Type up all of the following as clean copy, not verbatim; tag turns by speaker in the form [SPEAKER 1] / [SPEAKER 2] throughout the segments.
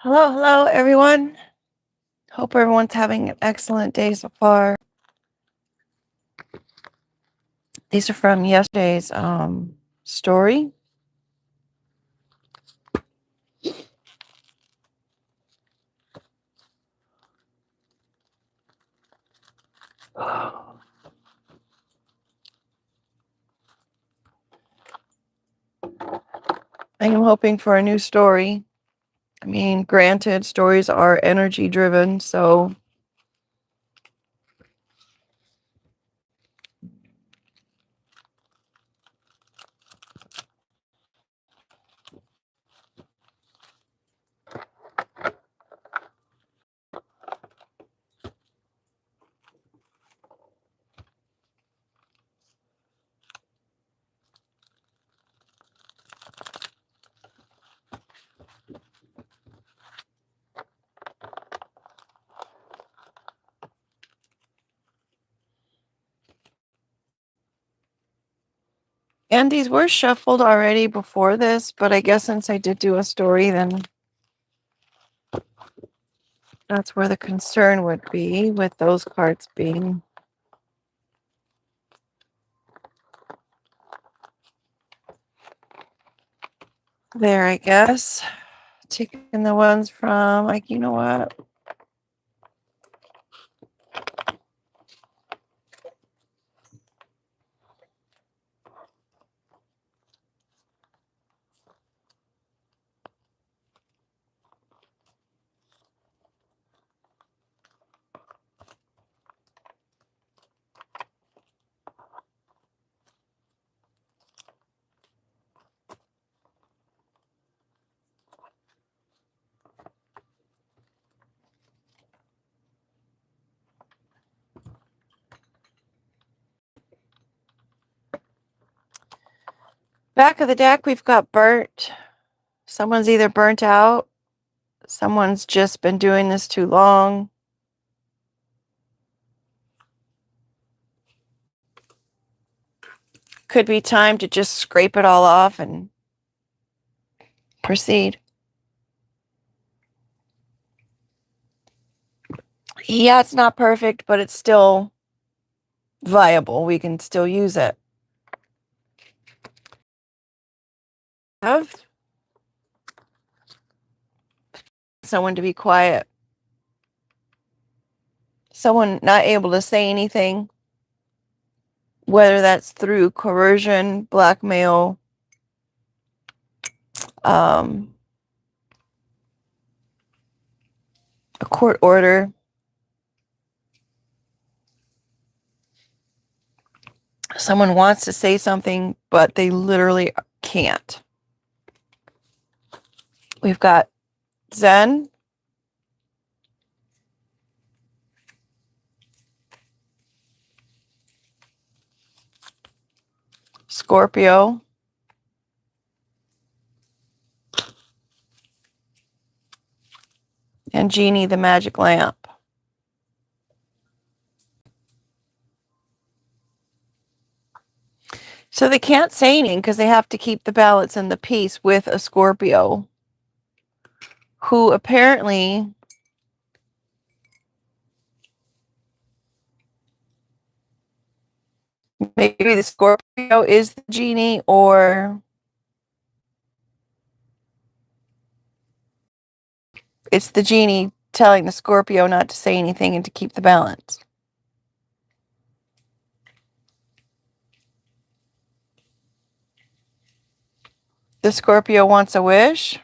[SPEAKER 1] Hello, everyone. Hope everyone's having an excellent day so far. These are from yesterday's story. I am hoping for a new story. I mean, granted, stories are energy driven, so and these were shuffled already before this, but I guess since I did do a story, then that's where the concern would be with those cards being there, I guess. Taking the ones from, like, you know what? Back of the deck, we've got burnt. Someone's either burnt out, someone's just been doing this too long. Could be time to just scrape it all off and proceed. Yeah, it's not perfect, but it's still viable. We can still use it. Have someone to be quiet. Someone not able to say anything, whether that's through coercion, blackmail, a court order. Someone wants to say something, but they literally can't. We've got Zen, Scorpio, and Genie the Magic Lamp. So they can't say anything because they have to keep the balance and the peace with a Scorpio who apparently maybe the Scorpio is the genie, or it's the genie telling the Scorpio not to say anything and to keep the balance. The Scorpio wants a wish,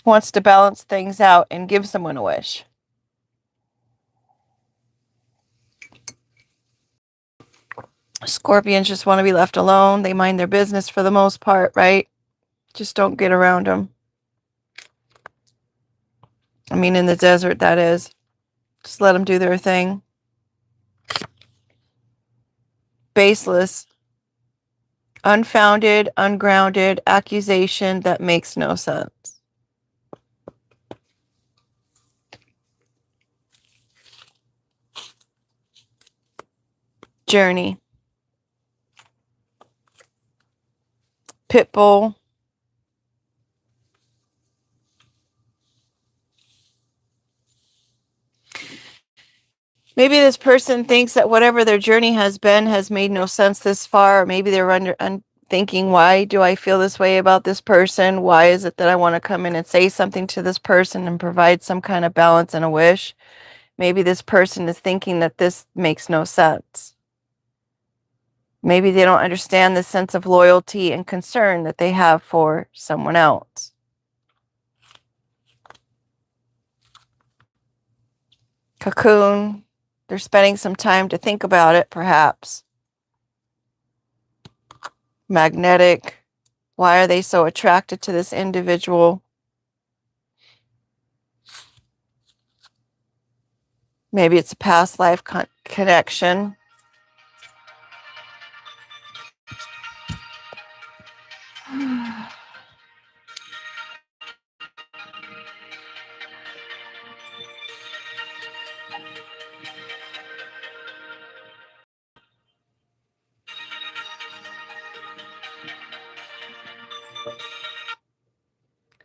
[SPEAKER 1] wants to balance things out and give someone a wish. Scorpions just want to be left alone. They mind their business for the most part, right? Just don't get around them. I mean, in the desert, that is. Just let them do their thing. Baseless, unfounded, ungrounded accusation that makes no sense. Journey. Pitbull. Maybe this person thinks that whatever their journey has been has made no sense this far. Maybe they're thinking, why do I feel this way about this person? Why is it that I want to come in and say something to this person and provide some kind of balance and a wish? Maybe this person is thinking that this makes no sense. Maybe they don't understand the sense of loyalty and concern that they have for someone else. Cocoon. They're spending some time to think about it, perhaps. Magnetic. Why are they so attracted to this individual? Maybe it's a past life connection.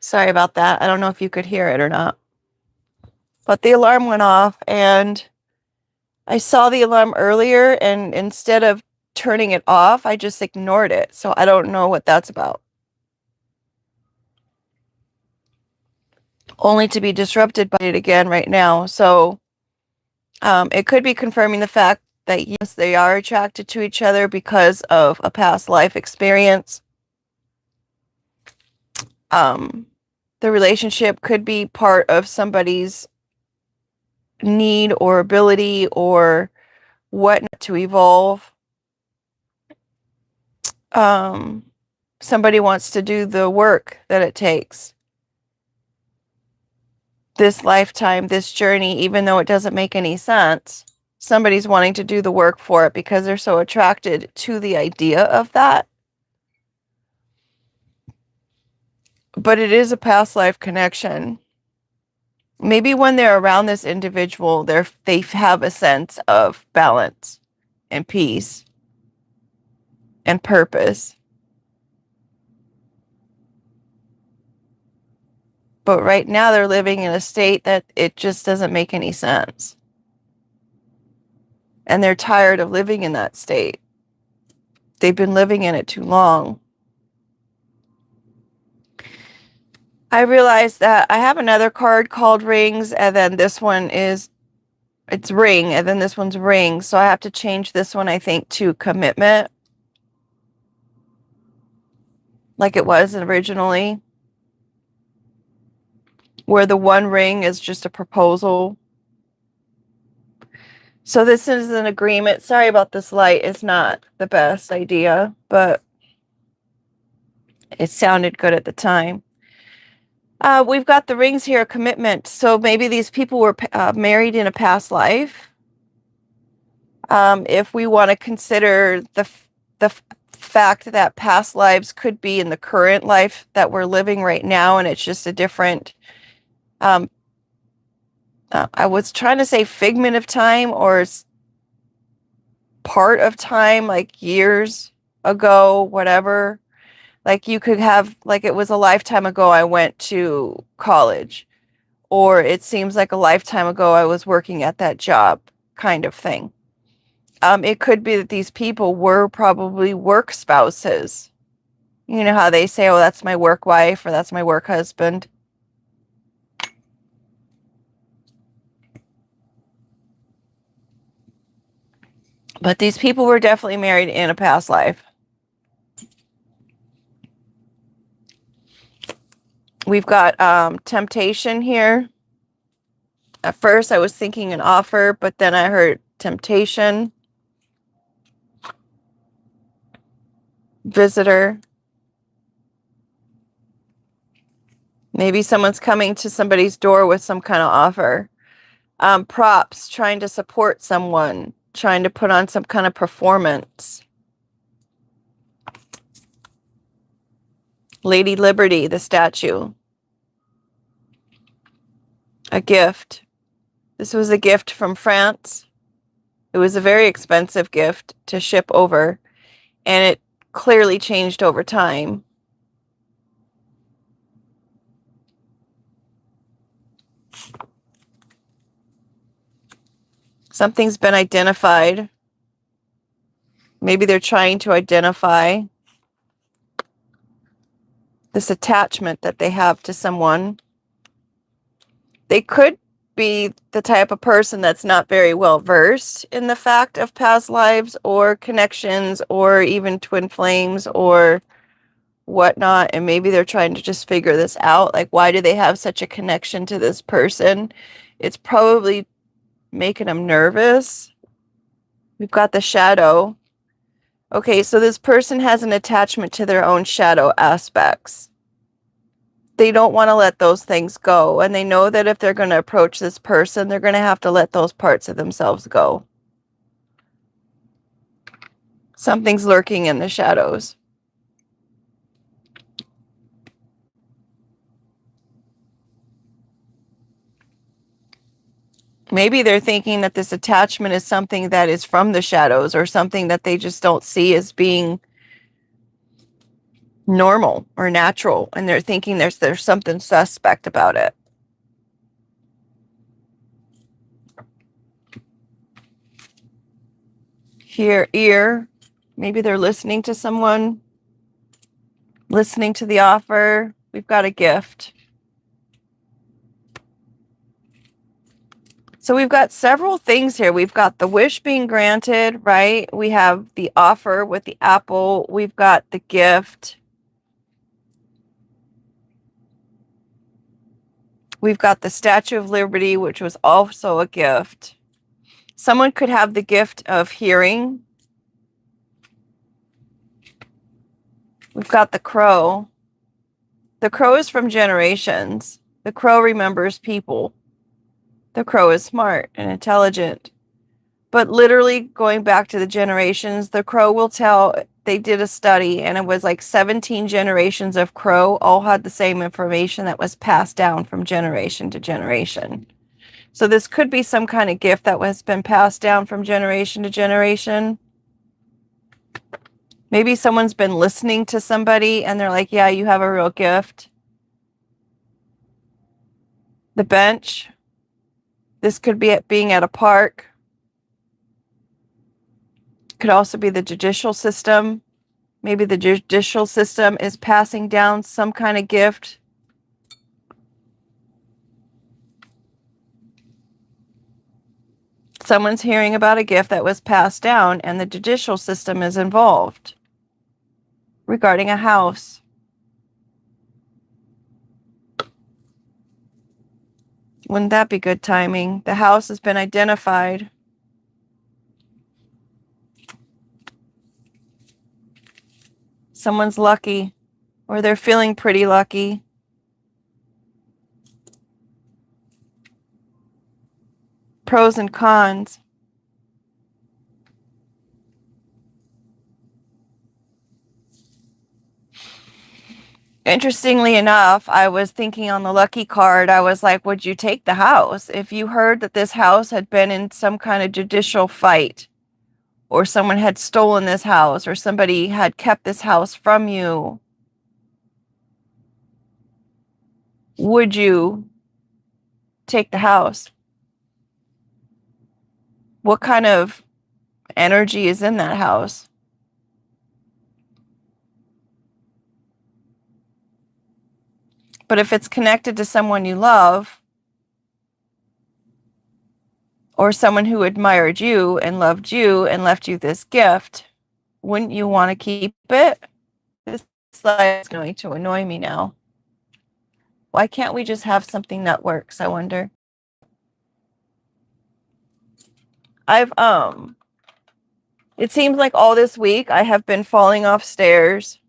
[SPEAKER 1] Sorry about that. I don't know if you could hear it or not. But the alarm went off, and I saw the alarm earlier, and instead of turning it off, I just ignored it. So I don't know what that's about. Only to be disrupted by it again right now. So it could be confirming the fact that yes, they are attracted to each other because of a past life experience. The relationship could be part of somebody's need or ability or whatnot to evolve. Somebody wants to do the work that it takes. This lifetime, this journey, even though it doesn't make any sense, somebody's wanting to do the work for it because they're so attracted to the idea of that. But it is a past life connection. Maybe when they're around this individual, they have a sense of balance and peace and purpose. But right now they're living in a state that it just doesn't make any sense. And they're tired of living in that state. They've been living in it too long. I realized that I have another card called Rings, and then this one it's Ring, and then this one's Ring. So I have to change this one, I think, to Commitment, like it was originally, where the one ring is just a proposal. So this is an agreement. Sorry about this light. It's not the best idea, but it sounded good at the time. We've got the rings here, commitment. So maybe these people were married in a past life. If we want to consider the fact that past lives could be in the current life that we're living right now, and it's just a different, I was trying to say figment of time or part of time, like years ago, whatever. Like you could have, like it was a lifetime ago I went to college, or it seems like a lifetime ago I was working at that job, kind of thing. It could be that these people were probably work spouses. You know how they say, oh, that's my work wife or that's my work husband. But these people were definitely married in a past life. We've got temptation here. At first I was thinking an offer, but then I heard temptation. Visitor. Maybe someone's coming to somebody's door with some kind of offer. Props, trying to support someone, trying to put on some kind of performance. Lady Liberty, the statue. A gift. This was a gift from France. It was a very expensive gift to ship over, and it clearly changed over time. Something's been identified. Maybe they're trying to identify this attachment that they have to someone. They could be the type of person that's not very well versed in the fact of past lives or connections or even twin flames or whatnot. And maybe they're trying to just figure this out. Like, why do they have such a connection to this person? It's probably making them nervous. We've got the shadow. Okay, so this person has an attachment to their own shadow aspects. They don't want to let those things go. And they know that if they're going to approach this person, they're going to have to let those parts of themselves go. Something's lurking in the shadows. Maybe they're thinking that this attachment is something that is from the shadows or something that they just don't see as being normal or natural. And they're thinking there's something suspect about it. Here, ear. Maybe they're listening to someone, listening to the offer. We've got a gift. So we've got several things here. We've got the wish being granted, right? We have the offer with the apple. We've got the gift. We've got the Statue of Liberty, which was also a gift. Someone could have the gift of hearing. We've got the crow. The crow is from generations. The crow remembers people. The crow is smart and intelligent. But literally going back to the generations, the crow will tell, they did a study and it was like 17 generations of crow all had the same information that was passed down from generation to generation. So this could be some kind of gift that has been passed down from generation to generation. Maybe someone's been listening to somebody and they're like, yeah, you have a real gift. The bench. This could be it being at a park. Could also be the judicial system. Maybe the judicial system is passing down some kind of gift. Someone's hearing about a gift that was passed down and the judicial system is involved regarding a house. Wouldn't that be good timing? The house has been identified. Someone's lucky, or they're feeling pretty lucky. Pros and cons. Interestingly enough, I was thinking on the lucky card, I was like, would you take the house? If you heard that this house had been in some kind of judicial fight, or someone had stolen this house, or somebody had kept this house from you, would you take the house? What kind of energy is in that house? But if it's connected to someone you love, or someone who admired you and loved you and left you this gift, wouldn't you want to keep it? This slide is going to annoy me now. Why can't we just have something that works, I wonder? It seems like all this week I have been falling off stairs.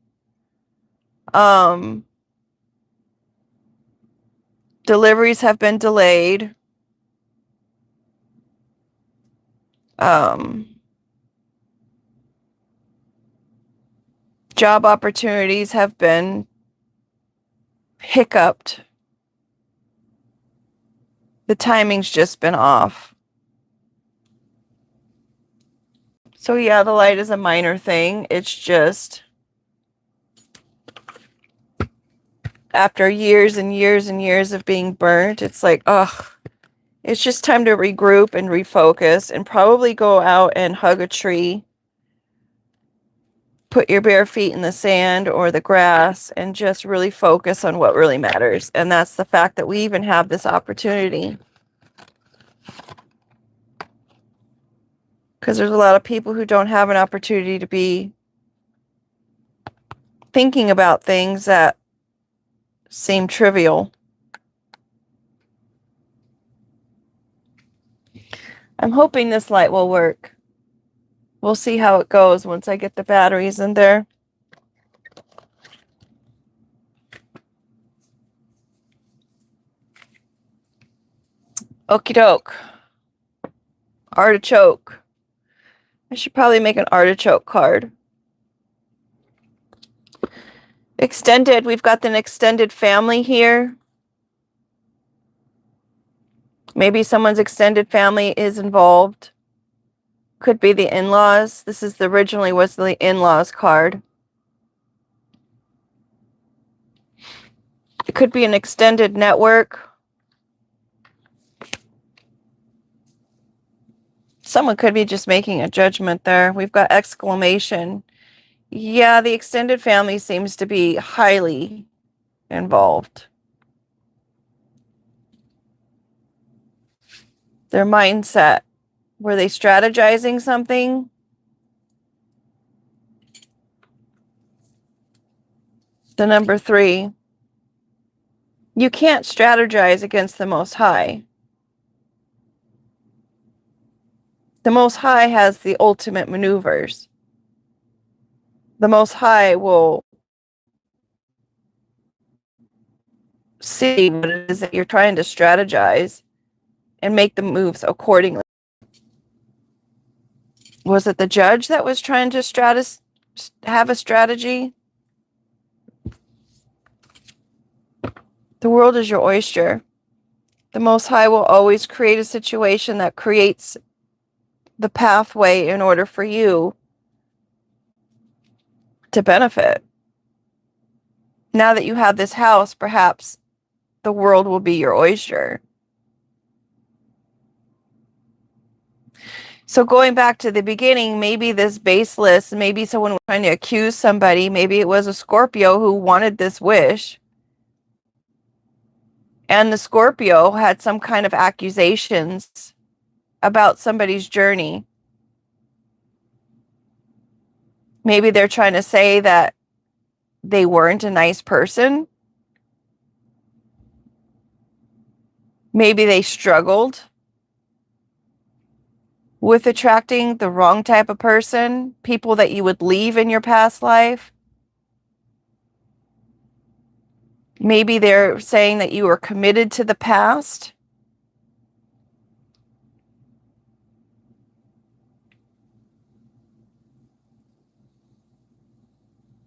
[SPEAKER 1] Deliveries have been delayed. Job opportunities have been hiccuped. The timing's just been off. So yeah, the light is a minor thing. It's just after years and years and years of being burnt, it's like, ugh, It's just time to regroup and refocus and probably go out and hug a tree. Put your bare feet in the sand or the grass and just really focus on what really matters. And that's the fact that we even have this opportunity. Because there's a lot of people who don't have an opportunity to be thinking about things that seem trivial. I'm hoping this light will work. We'll see how it goes once I get the batteries in there. Okie doke. Artichoke. I should probably make an artichoke card. Extended. We've got an extended family here. Maybe someone's extended family is involved. Could be the in-laws. This is originally was the in-laws card. It could be an extended network. Someone could be just making a judgment there. We've got exclamation. Yeah, the extended family seems to be highly involved. Their mindset. Were they strategizing something? The number 3. You can't strategize against the Most High. The Most High has the ultimate maneuvers. The Most High will see what it is that you're trying to strategize and make the moves accordingly. Was it the judge that was trying to have a strategy? The world is your oyster. The Most High will always create a situation that creates the pathway in order for you to benefit. Now that you have this house, perhaps the world will be your oyster. So going back to the beginning, maybe this baseless, maybe someone was trying to accuse somebody. Maybe it was a Scorpio who wanted this wish. And the Scorpio had some kind of accusations about somebody's journey. Maybe they're trying to say that they weren't a nice person. Maybe they struggled with attracting the wrong type of person, people that you would leave in your past life. Maybe they're saying that you were committed to the past.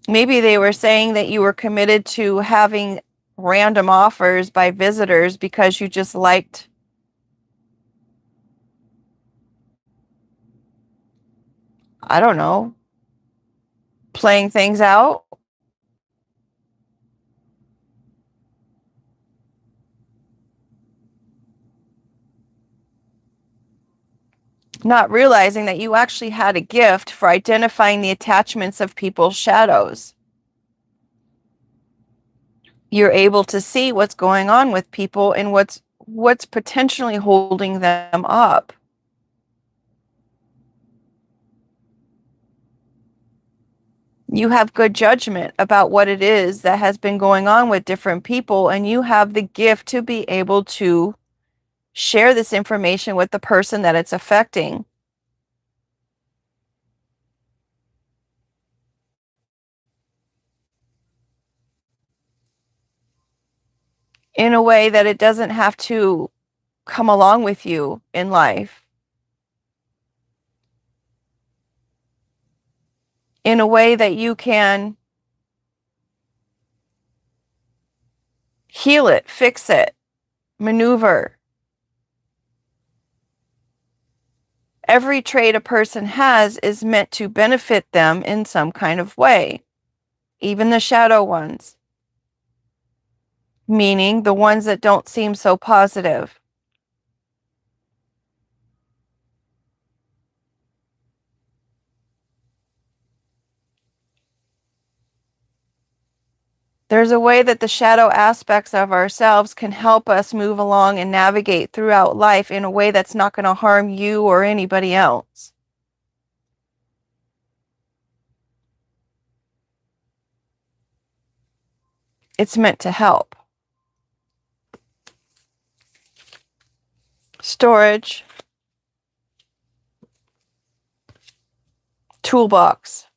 [SPEAKER 1] Maybe they were saying that you were committed to having random offers by visitors because you just liked I don't know, playing things out. Not realizing that you actually had a gift for identifying the attachments of people's shadows. You're able to see what's going on with people and what's potentially holding them up. You have good judgment about what it is that has been going on with different people, and you have the gift to be able to share this information with the person that it's affecting. In a way that it doesn't have to come along with you in life. In a way that you can heal it, fix it, maneuver. Every trait a person has is meant to benefit them in some kind of way, even the shadow ones, meaning the ones that don't seem so positive. There's a way that the shadow aspects of ourselves can help us move along and navigate throughout life in a way that's not going to harm you or anybody else. It's meant to help. Storage. Toolbox.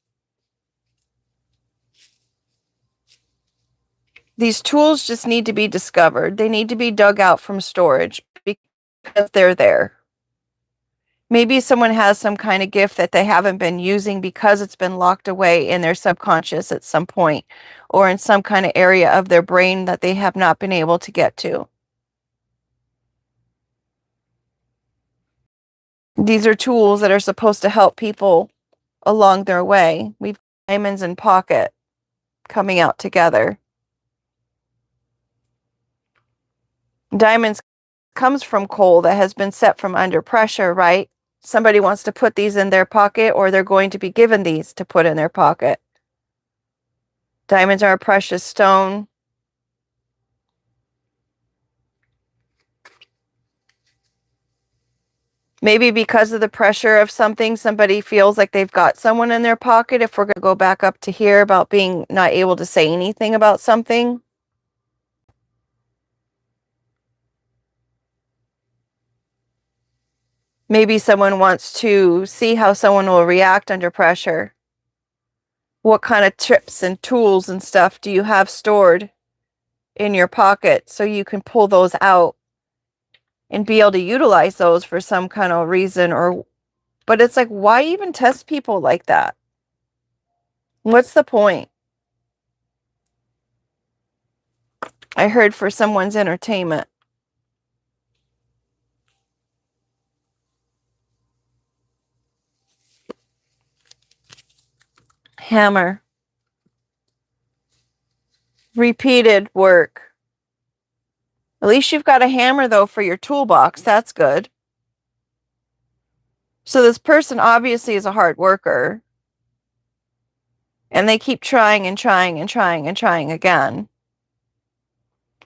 [SPEAKER 1] These tools just need to be discovered. They need to be dug out from storage because they're there. Maybe someone has some kind of gift that they haven't been using because it's been locked away in their subconscious at some point, or in some kind of area of their brain that they have not been able to get to. These are tools that are supposed to help people along their way. We've got diamonds in pocket coming out together. Diamonds comes from coal that has been set from under pressure, right? Somebody wants to put these in their pocket, or they're going to be given these to put in their pocket. Diamonds are a precious stone. Maybe because of the pressure of something, somebody feels like they've got someone in their pocket. If we're going to go back up to here about being not able to say anything about something. Maybe someone wants to see how someone will react under pressure. What kind of tips and tools and stuff do you have stored in your pocket so you can pull those out and be able to utilize those for some kind of reason? But it's like, why even test people like that? What's the point? I heard for someone's entertainment. Hammer. Repeated work. At least you've got a hammer, though, for your toolbox. That's good. So this person obviously is a hard worker. And they keep trying and trying and trying and trying again.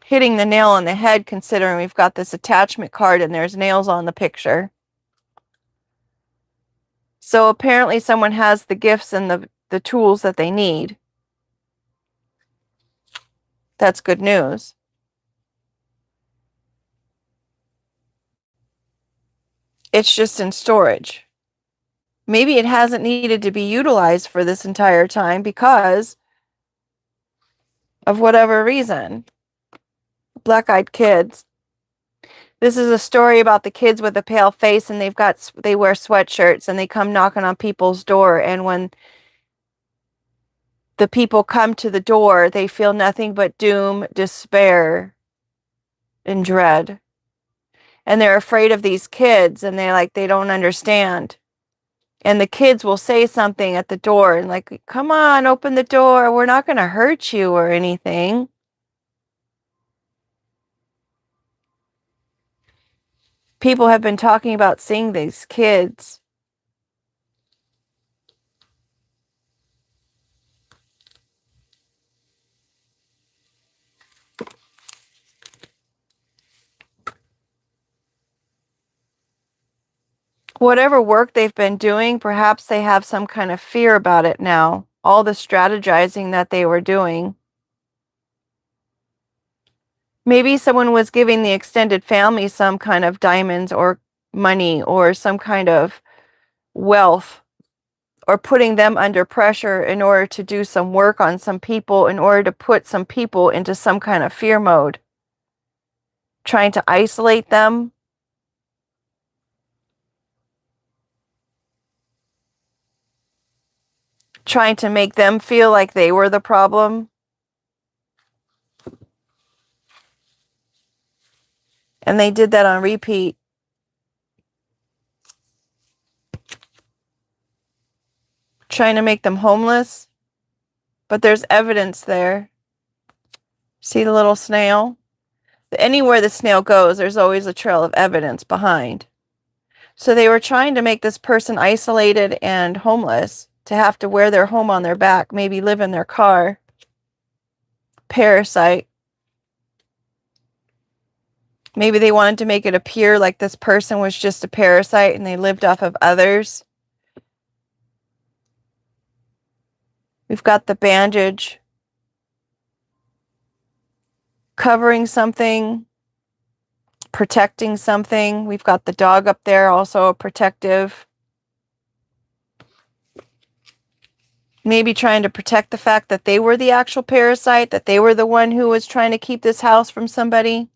[SPEAKER 1] Hitting the nail on the head, considering we've got this attachment card and there's nails on the picture. So apparently someone has the gifts and the tools that they need. That's good news. It's just in storage. Maybe it hasn't needed to be utilized for this entire time because of whatever reason. Black-eyed kids. This is a story about the kids with a pale face, and they wear sweatshirts and they come knocking on people's door, and when the people come to the door, they feel nothing but doom, despair, and dread. And they're afraid of these kids, and they don't understand. And the kids will say something at the door and like, come on, open the door. We're not going to hurt you or anything. People have been talking about seeing these kids. Whatever work they've been doing, perhaps they have some kind of fear about it now. All the strategizing that they were doing. Maybe someone was giving the extended family some kind of diamonds or money or some kind of wealth, or putting them under pressure in order to do some work on some people, in order to put some people into some kind of fear mode. Trying to isolate them. Trying to make them feel like they were the problem. And they did that on repeat. Trying to make them homeless. But there's evidence there. See the little snail? Anywhere the snail goes, there's always a trail of evidence behind. So they were trying to make this person isolated and homeless, to have to wear their home on their back, maybe live in their car, parasite. Maybe they wanted to make it appear like this person was just a parasite and they lived off of others. We've got the bandage covering something, protecting something. We've got the dog up there, also a protective. Maybe trying to protect the fact that they were the actual parasite, that they were the one who was trying to keep this house from somebody.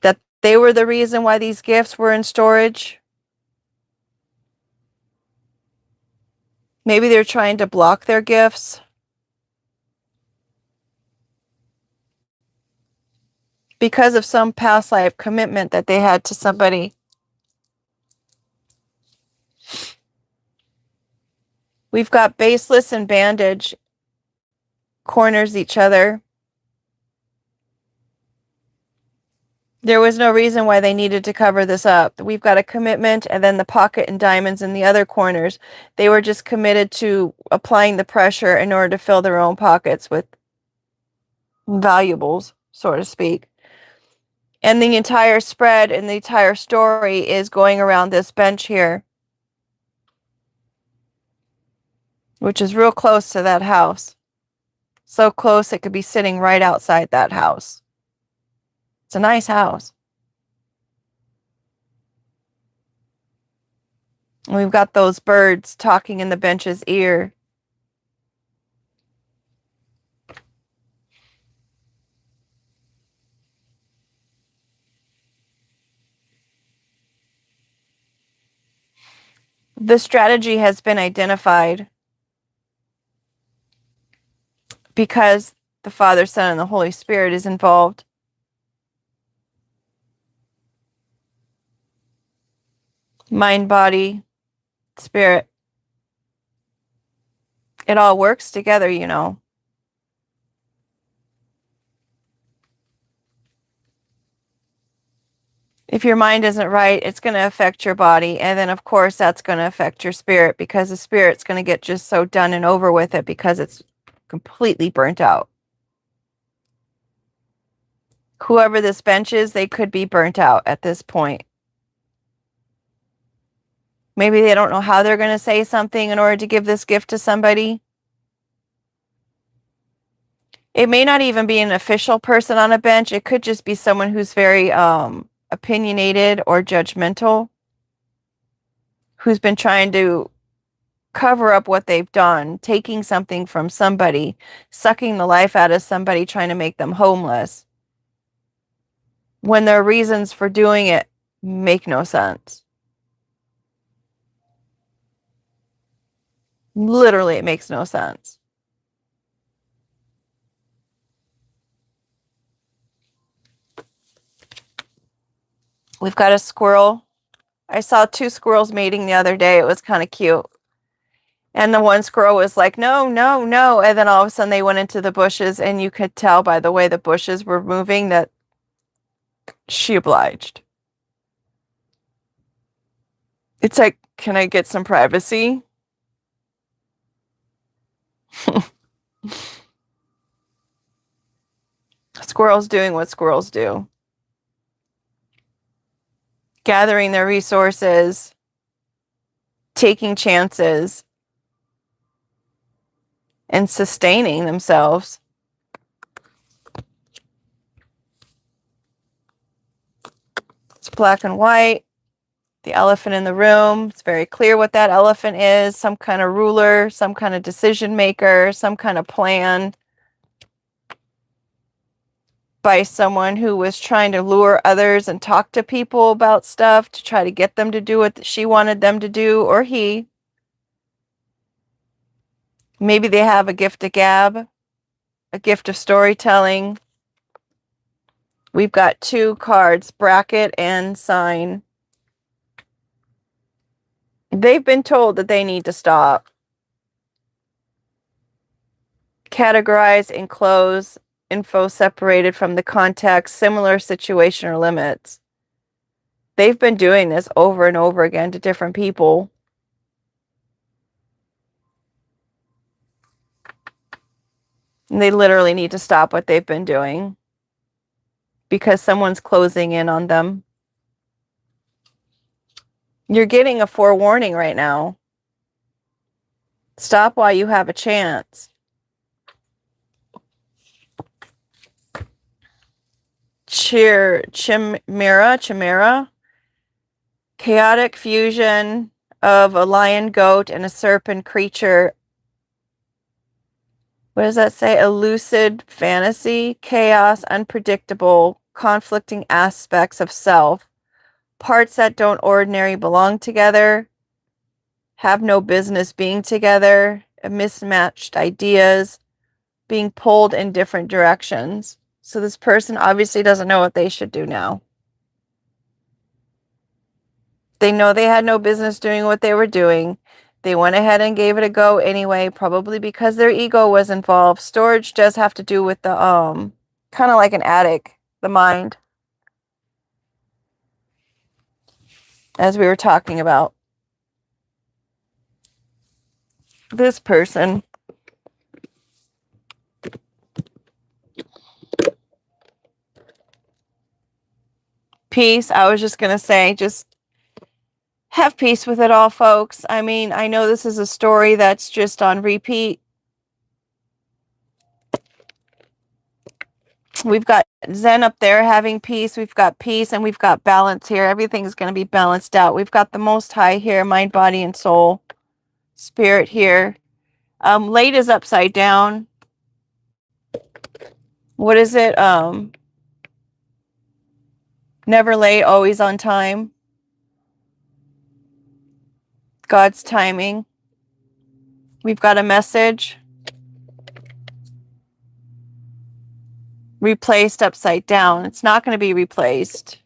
[SPEAKER 1] That they were the reason why these gifts were in storage. Maybe they're trying to block their gifts. Because of some past life commitment that they had to somebody. We've got baseless and bandage corners each other. There was no reason why they needed to cover this up. We've got a commitment and then the pocket and diamonds in the other corners. They were just committed to applying the pressure in order to fill their own pockets with valuables, so to speak. And the entire spread and the entire story is going around this bench here, which is real close to that house. So close it could be sitting right outside that house. It's a nice house. And we've got those birds talking in the bench's ear. The strategy has been identified because the Father, Son, and the Holy Spirit is involved. Mind, body, spirit. It all works together, you know. If your mind isn't right, it's going to affect your body. And then, of course, that's going to affect your spirit because the spirit's going to get just so done and over with it because it's completely burnt out. Whoever this bench is, they could be burnt out at this point. Maybe they don't know how they're going to say something in order to give this gift to somebody. It may not even be an official person on a bench. It could just be someone who's very opinionated or judgmental, who's been trying to cover up what they've done, taking something from somebody, sucking the life out of somebody, trying to make them homeless, when their reasons for doing it make no sense. Literally, it makes no sense. We've got a squirrel. I saw 2 squirrels mating the other day. It was kind of cute. And the one squirrel was like, no, no, no. And then all of a sudden they went into the bushes, and you could tell by the way the bushes were moving that she obliged. It's like, can I get some privacy? Squirrels doing what squirrels do. Gathering their resources, taking chances, and sustaining themselves. It's black and white. The elephant in the room. It's very clear what that elephant is. Some kind of ruler, some kind of decision maker, some kind of plan by someone who was trying to lure others and talk to people about stuff to try to get them to do what she wanted them to do, or he. Maybe they have a gift of gab, a gift of storytelling. We've got 2 cards, bracket and sign. They've been told that they need to stop. Categorize, enclose, info separated from the context, similar situation or limits. They've been doing this over and over again to different people. And they literally need to stop what they've been doing because someone's closing in on them. You're getting a forewarning right now. Stop while you have a chance. Chimera, chaotic fusion of a lion, goat, and a serpent creature. What does that say? A lucid fantasy, chaos, unpredictable, conflicting aspects of self, parts that don't ordinarily belong together, have no business being together, mismatched ideas, being pulled in different directions. So this person obviously doesn't know what they should do now. They know they had no business doing what they were doing. They went ahead and gave it a go anyway, probably because their ego was involved. Storage does have to do with the kind of like an attic, the mind, as we were talking about. This person, peace. I was just going to say, just have peace with it all, folks. I mean, I know this is a story that's just on repeat. We've got Zen up there having peace. We've got peace and we've got balance here. Everything's going to be balanced out. We've got the Most High here, mind, body, and soul. Spirit here. Late is upside down. What is it? Never late, always on time. God's timing. We've got a message. Replaced upside down. It's not going to be replaced.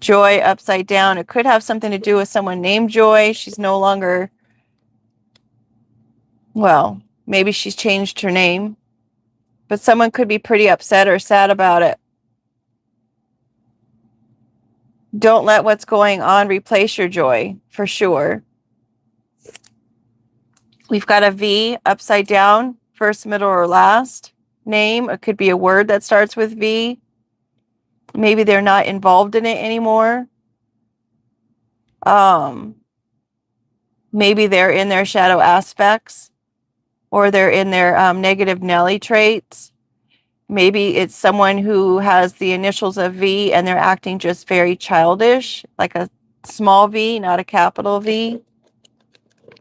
[SPEAKER 1] Joy upside down. It could have something to do with someone named Joy. She's no longer, well, maybe she's changed her name. But someone could be pretty upset or sad about it. Don't let what's going on replace your joy, for sure. We've got a V upside down, first, middle, or last name. It could be a word that starts with V. Maybe they're not involved in it anymore. Maybe they're in their shadow aspects, or they're in their negative Nelly traits. Maybe it's someone who has the initials of V and they're acting just very childish, like a small V, not a capital V.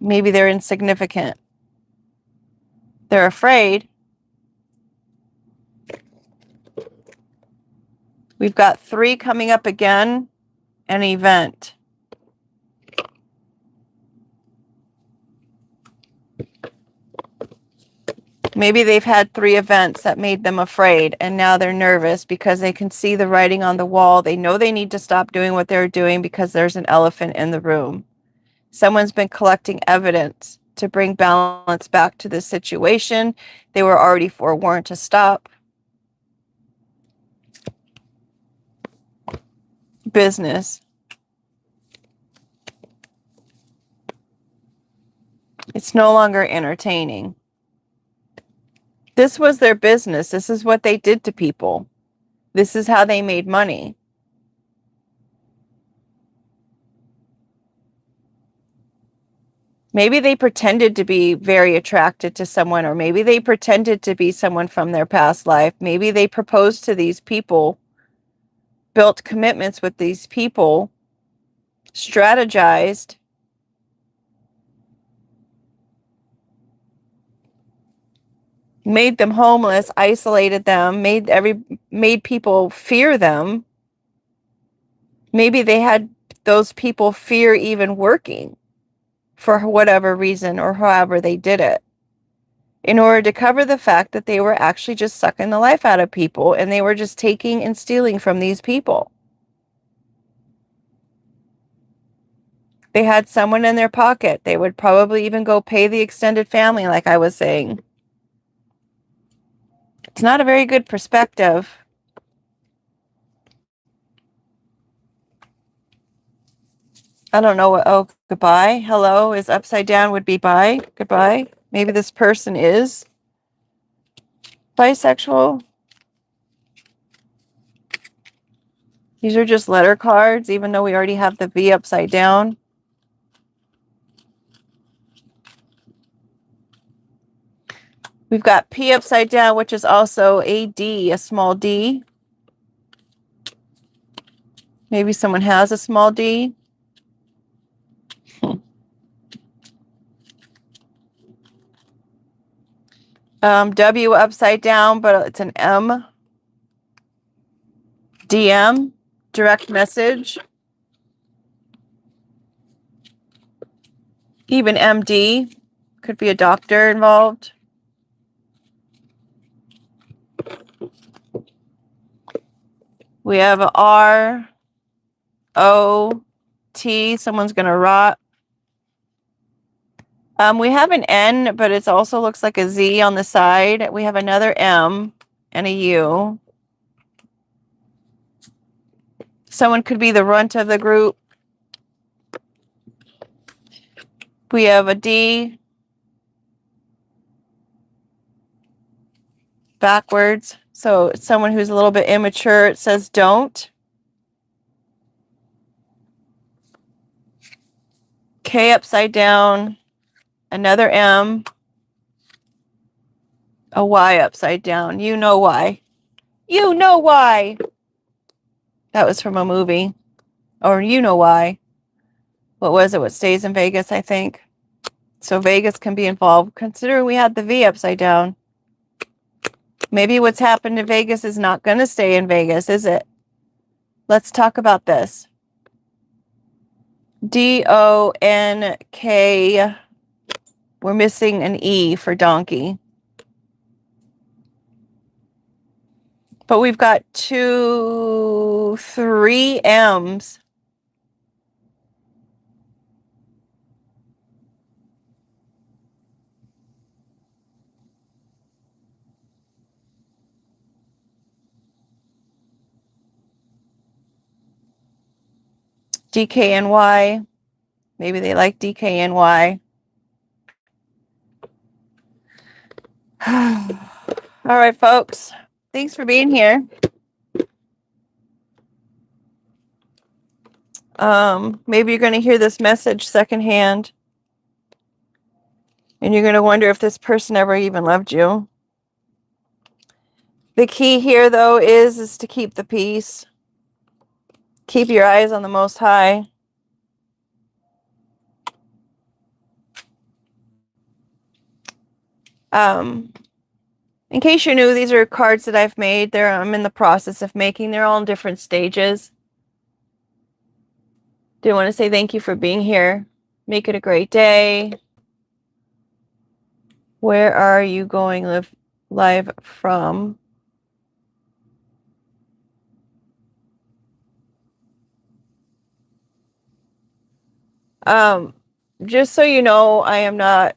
[SPEAKER 1] Maybe they're insignificant. They're afraid. We've got 3 coming up again, an event. Maybe they've had 3 events that made them afraid, and now they're nervous because they can see the writing on the wall. They know they need to stop doing what they're doing because there's an elephant in the room. Someone's been collecting evidence to bring balance back to this situation. They were already forewarned to stop. Business. It's no longer entertaining. This was their business. This is what they did to people. This is how they made money. Maybe they pretended to be very attracted to someone, or maybe they pretended to be someone from their past life. Maybe they proposed to these people, built commitments with these people, strategized, made them homeless, isolated them, made people fear them. Maybe they had those people fear even working for whatever reason or however they did it, in order to cover the fact that they were actually just sucking the life out of people and they were just taking and stealing from these people. They had someone in their pocket. They would probably even go pay the extended family, like I was saying. It's not a very good perspective. I don't know what, oh, goodbye. Hello is upside down would be bye. Goodbye. Maybe this person is bisexual. These are just letter cards, even though we already have the V upside down. We've got P upside down, which is also a D, a small d. Maybe someone has a small d. W upside down, but it's an M. DM, direct message. Even MD, could be a doctor involved. We have a R, O, T, someone's going to rot. We have an N, but it also looks like a Z on the side. We have another M and a U. Someone could be the runt of the group. We have a D backwards. So it's someone who's a little bit immature. It says don't. K upside down. Another M. A Y upside down. You know why. You know why. That was from a movie. Or you know why. What was it? What stays in Vegas, I think. So Vegas can be involved. Considering we had the V upside down. Maybe what's happened to Vegas is not going to stay in Vegas, is it? Let's talk about this. D-O-N-K. We're missing an E for donkey. But we've got 3 M's. DKNY. Maybe they like DKNY. All right, folks. Thanks for being here. Maybe you're going to hear this message secondhand. And you're going to wonder if this person ever even loved you. The key here, though, is to keep the peace. Keep your eyes on the Most High. In case you're new, these are cards that I've made. I'm in the process of making. They're all in different stages. Do want to say thank you for being here. Make it a great day. Where are you going live from? Just so you know, I am not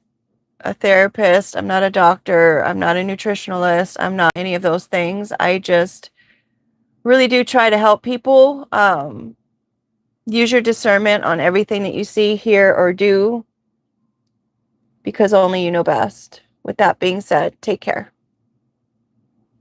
[SPEAKER 1] a therapist. I'm not a doctor. I'm not a nutritionalist. I'm not any of those things. I just really do try to help people. Use your discernment on everything that you see, hear, or do, because only you know best. With that being said, take care.